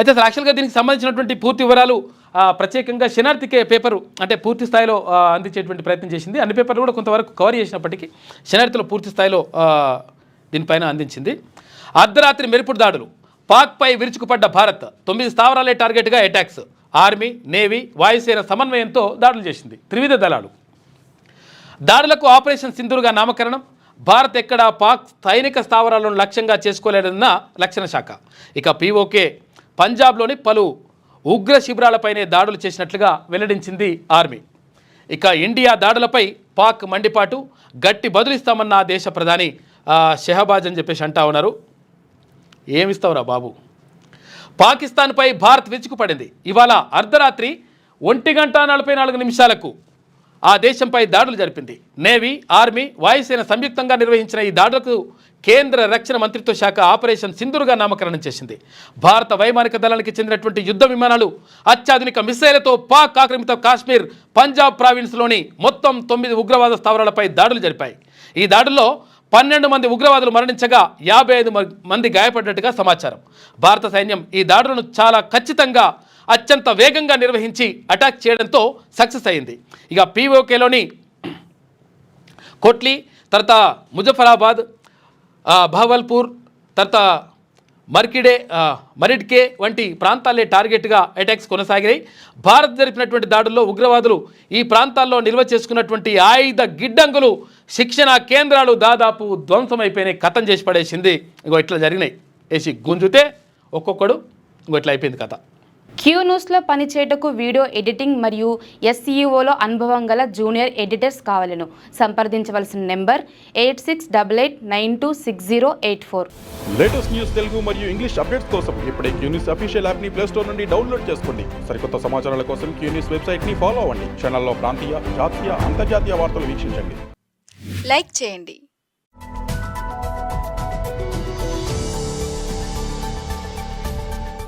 అయితే అసలు యాక్చువల్గా దీనికి సంబంధించినటువంటి పూర్తి వివరాలు ప్రత్యేకంగా శనార్థికే పేపరు అంటే పూర్తి స్థాయిలో అందించేటువంటి ప్రయత్నం చేసింది. అన్ని పేపర్లు కూడా కొంతవరకు కవర్ చేసినప్పటికీ శనార్థిలో పూర్తి స్థాయిలో దీనిపైన అందించింది. అర్ధరాత్రి మెరుపుడు దాడులు, పాక్పై విరుచుకుపడ్డ భారత్, 9 స్థావరాలే టార్గెట్గా అటాక్స్, ఆర్మీ, నేవీ, వాయుసేన సమన్వయంతో దాడులు చేసింది. త్రివిధ దళాలు దాడులకు ఆపరేషన్ సింధూర్గా నామకరణం. భారత్ ఎక్కడ పాక్ సైనిక స్థావరాలను లక్ష్యంగా చేసుకోలేదన్న రక్షణ శాఖ. ఇక పీఓకే పంజాబ్లోని పలు ఉగ్ర శిబిరాలపైనే దాడులు చేసినట్లుగా వెల్లడించింది ఆర్మీ. ఇక ఇండియా దాడులపై పాక్ మండిపాటు, గట్టి బదులిస్తామన్న దేశ ప్రధాని షెహబాజ్ అని చెప్పేసి అంటా ఉన్నారు. ఏమిస్తావురా బాబు. పాకిస్తాన్పై భారత్ విరుచుకుపడింది. ఇవాళ అర్ధరాత్రి 1:44 ఆ దేశంపై దాడులు జరిపింది. నేవీ, ఆర్మీ, వాయుసేన సంయుక్తంగా నిర్వహించిన ఈ దాడులకు కేంద్ర రక్షణ మంత్రిత్వ శాఖ ఆపరేషన్ సింధూర్గా నామకరణం చేసింది. భారత వైమానిక దళానికి చెందినటువంటి యుద్ధ విమానాలు అత్యాధునిక మిస్సైళ్లతో పాక్ ఆక్రమిత కాశ్మీర్, పంజాబ్ ప్రావిన్స్లోని మొత్తం 9 ఉగ్రవాద స్థావరాలపై దాడులు జరిపాయి. ఈ దాడుల్లో 12 మంది ఉగ్రవాదులు మరణించగా 55 మంది గాయపడ్డట్టుగా సమాచారం. భారత సైన్యం ఈ దాడులను చాలా ఖచ్చితంగా, అత్యంత వేగంగా నిర్వహించి అటాక్ చేయడంతో సక్సెస్ అయింది. ఇక పీఓకేలోని కోట్లీ, తర్వాత ముజఫరాబాద్, భావల్పూర్, తర్వాత మరిడ్కే వంటి ప్రాంతాలే టార్గెట్గా అటాక్స్ కొనసాగాయి. భారత్ జరిపినటువంటి దాడుల్లో ఉగ్రవాదులు ఈ ప్రాంతాల్లో నిల్వ చేసుకున్నటువంటి ఆయుధ గిడ్డంగులు, శిక్షణ కేంద్రాలు దాదాపు ధ్వంసమైపోయినాయి, ఖతం చేసి పడేసింది. ఇగో ఇట్లా జరిగినాయి. వేసి గుంజుతే ఒక్కొక్కడు ఇంకో ఇట్లా అయిపోయింది కథ. క్యూ న్యూస్లో పనిచేయటకు వీడియో ఎడిటింగ్ మరియు SEOలో అనుభవం గల జూనియర్ ఎడిటర్స్ కావాలను. సంప్రదించవలసిన నెంబర్ 8688926084. లేటెస్ట్ న్యూస్ తెలుగు మరియు ఇంగ్లీష్ అప్డేట్స్ కోసం ఇప్పుడే క్యూ న్యూస్ అఫీషియల్ యాప్ని ప్లే స్టోర్ నుండి డౌన్లోడ్ చేసుకోండి. సరికొత్త సమాచారాల కోసం క్యూ న్యూస్ వెబ్సైట్ని ఫాలో అవ్వండి. ఛానల్లో ప్రాంతీయ, జాతీయ, అంతర్జాతీయ వార్తలు వీక్షించండి. లైక్ చేయండి.